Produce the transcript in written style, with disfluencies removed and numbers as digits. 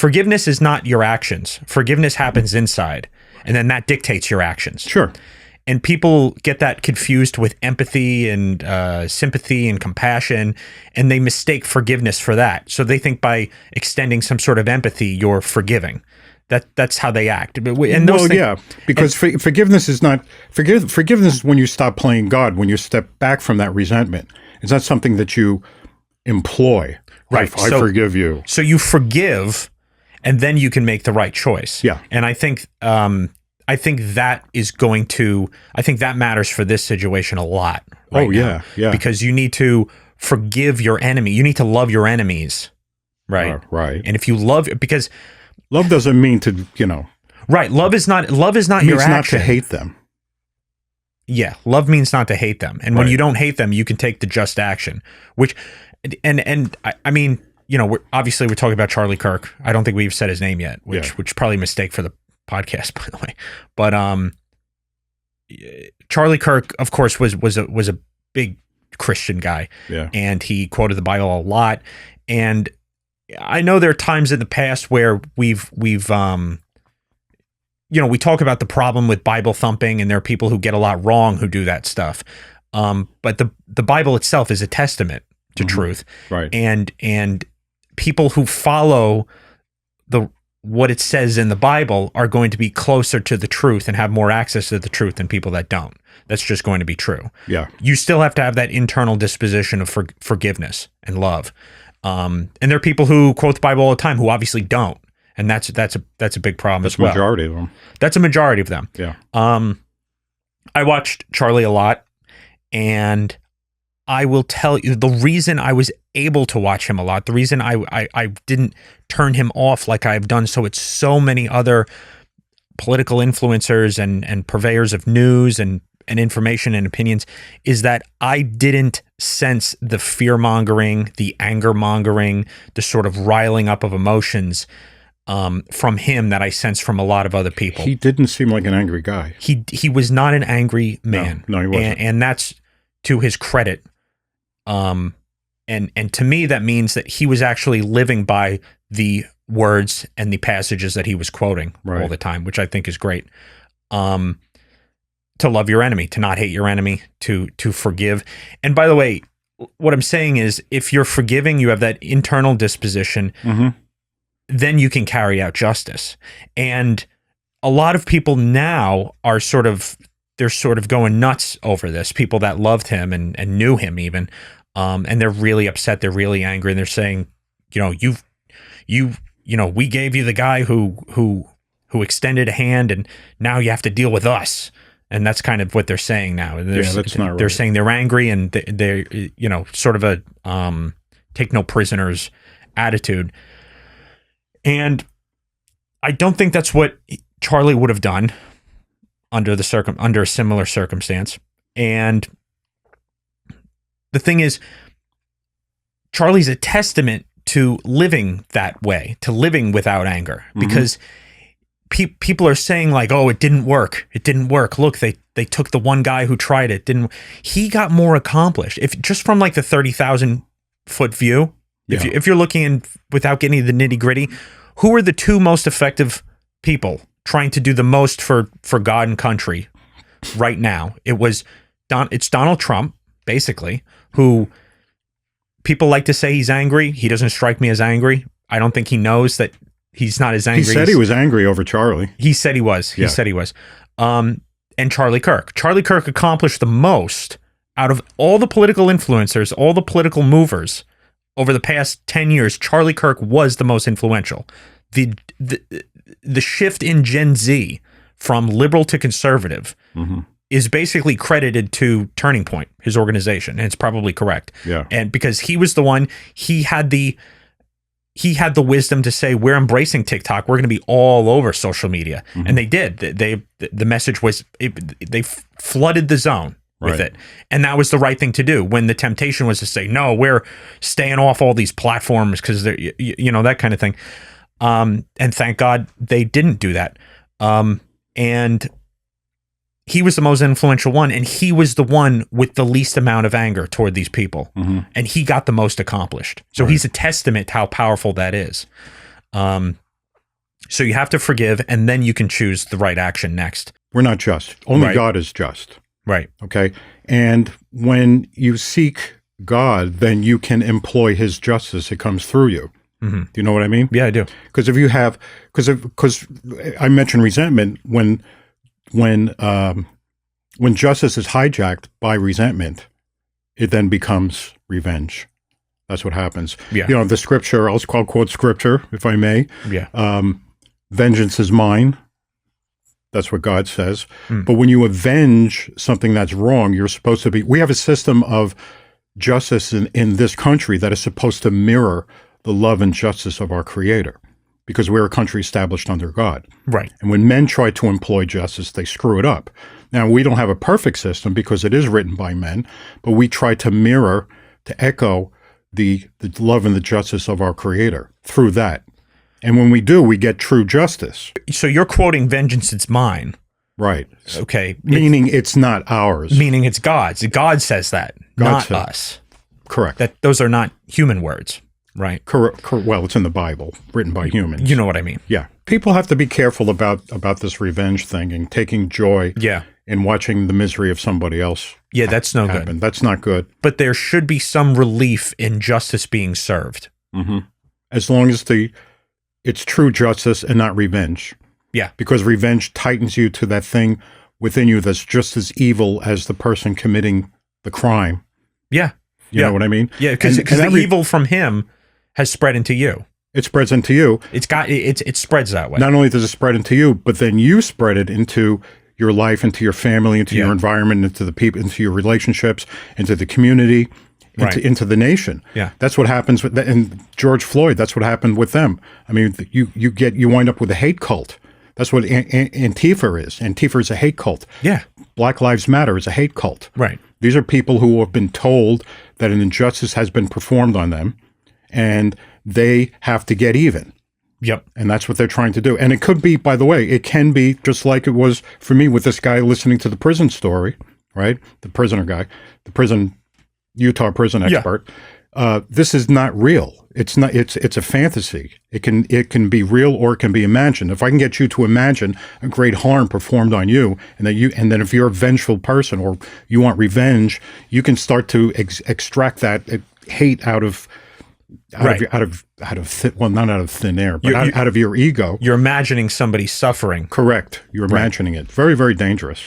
forgiveness is not your actions. Forgiveness happens inside, and then that dictates your actions. Sure. And people get that confused with empathy and sympathy and compassion, and they mistake forgiveness for that. So they think by extending some sort of empathy, you're forgiving. That's how they act. And those because forgiveness is not forgiveness is when you stop playing God, when you step back from that resentment. It's not something that you employ. Right. I forgive you. So you forgive, and then you can make the right choice. Yeah. And I think that is going to. I think that matters for this situation a lot. Right now, yeah. Because you need to forgive your enemy. You need to love your enemies. Right. Right. And if you love, because love doesn't mean to, right. Love is not your action. Not to hate them. Yeah. Love means not to hate them. And when you don't hate them, you can take the just action, which, and I mean, we're talking about Charlie Kirk. I don't think we've said his name yet, which is probably a mistake for the podcast, by the way. But, Charlie Kirk, of course, was a big Christian guy. Yeah. And he quoted the Bible a lot. And I know there are times in the past where we've we talk about the problem with Bible thumping, and there are people who get a lot wrong who do that stuff. But the Bible itself is a testament to truth. Right. And people who follow what it says in the Bible are going to be closer to the truth and have more access to the truth than people that don't. That's just going to be true. Yeah. You still have to have that internal disposition of forgiveness and love. And there are people who quote the Bible all the time who obviously don't, and that's a big problem as well. That's a majority of them. That's a majority of them. Yeah. I watched Charlie a lot, and I will tell you the reason I was able to watch him a lot, the reason I didn't turn him off like I've done it's so many other political influencers and purveyors of news and information and opinions, is that I didn't sense the fear-mongering, the anger-mongering, the sort of riling up of emotions from him that I sense from a lot of other people. He didn't seem like an angry guy. He was not an angry man. No, he wasn't. And that's to his credit. And to me, that means that he was actually living by the words and the passages that he was quoting all the time, which I think is great. To love your enemy, to not hate your enemy, to forgive. And by the way, what I'm saying is, if you're forgiving, you have that internal disposition, then you can carry out justice. And a lot of people now are they're sort of going nuts over this. People that loved him and knew him even, and they're really upset. They're really angry, and they're saying, we gave you the guy who extended a hand, and now you have to deal with us. And that's kind of what they're saying now. That's not right. They're saying they're angry, and they're sort of a take no prisoners attitude. And I don't think that's what Charlie would have done under a similar circumstance. And the thing is, Charlie's a testament to living that way, to living without anger, because people are saying like, oh, it didn't work. Look, they took the one guy who tried it. He got more accomplished. If just from like the 30,000 foot view, if you're looking in without getting the nitty gritty, who are the two most effective people trying to do the most for God and country right now? It's Donald Trump, basically, who people like to say he's angry. He doesn't strike me as angry. I don't think he knows that he's not as angry. He said he was angry over Charlie. He said he was. He said he was. And Charlie Kirk. Charlie Kirk accomplished the most out of all the political influencers, all the political movers over the past 10 years. Charlie Kirk was the most influential. The shift in Gen Z from liberal to conservative is basically credited to Turning Point, his organization, and it's probably correct. Yeah. And because he was the one, he had the wisdom to say, we're embracing TikTok. We're going to be all over social media. And they did. The message was, they flooded the zone with it. And that was the right thing to do, when the temptation was to say, no, we're staying off all these platforms because they're, that kind of thing. And thank God they didn't do that. And he was the most influential one, and he was the one with the least amount of anger toward these people. And he got the most accomplished. So he's a testament to how powerful that is. So you have to forgive, and then you can choose the right action next. We're not just. Only Right. God is just. Right. Okay. And when you seek God, then you can employ his justice. It comes through you. Mm-hmm. Do you know what I mean? Yeah, I do. Because if you have, because I mentioned resentment, when justice is hijacked by resentment, it then becomes revenge. That's what happens. Yeah. You know, the scripture, I'll quote scripture, if I may. Yeah. Vengeance is mine. That's what God says. Mm. But when you avenge something that's wrong, you're supposed to be, we have a system of justice in this country that is supposed to mirror the love and justice of our Creator, because we're a country established under God. Right. And when men try to employ justice, they screw it up. Now, we don't have a perfect system because it is written by men, but we try to mirror, to echo the love and the justice of our Creator through that. And when we do, we get true justice. So you're quoting vengeance is mine. Right. Okay. Meaning it's not ours. Meaning it's God's. God says that, God not said- us. Correct. That those are not human words, right? Correct. Well, it's in the Bible, written by humans. You know what I mean? Yeah. People have to be careful about this revenge thing and taking joy Yeah. in watching the misery of somebody else Yeah, that's no happen. good. That's not good. But there should be some relief in justice being served. Mm-hmm. As long as it's true justice and not revenge. Yeah. Because revenge tightens you to that thing within you that's just as evil as the person committing the crime. Yeah. You know what I mean? Yeah, because And the evil from him has spread into you. It spreads into you. It spreads that way. Not only does it spread into you, but then you spread it into your life, into your family, into your environment, into the people, into your relationships, into the community, into the nation. Yeah. That's what happens with and George Floyd. That's what happened with them. I mean, you wind up with a hate cult. That's what Antifa is. Antifa is a hate cult. Yeah. Black Lives Matter is a hate cult. Right. These are people who have been told that an injustice has been performed on them, and they have to get even. Yep. And that's what they're trying to do. And it could be, by the way, it can be just like it was for me with this guy listening to the prison story, right? The prisoner guy, Utah prison expert. This is not real. It's not. It's a fantasy. It can be real or it can be imagined. If I can get you to imagine a great harm performed on you, and then if you're a vengeful person or you want revenge, you can start to extract that hate out of not out of thin air, but out of your ego. You're imagining somebody suffering. Correct. You're imagining it. Very, very dangerous.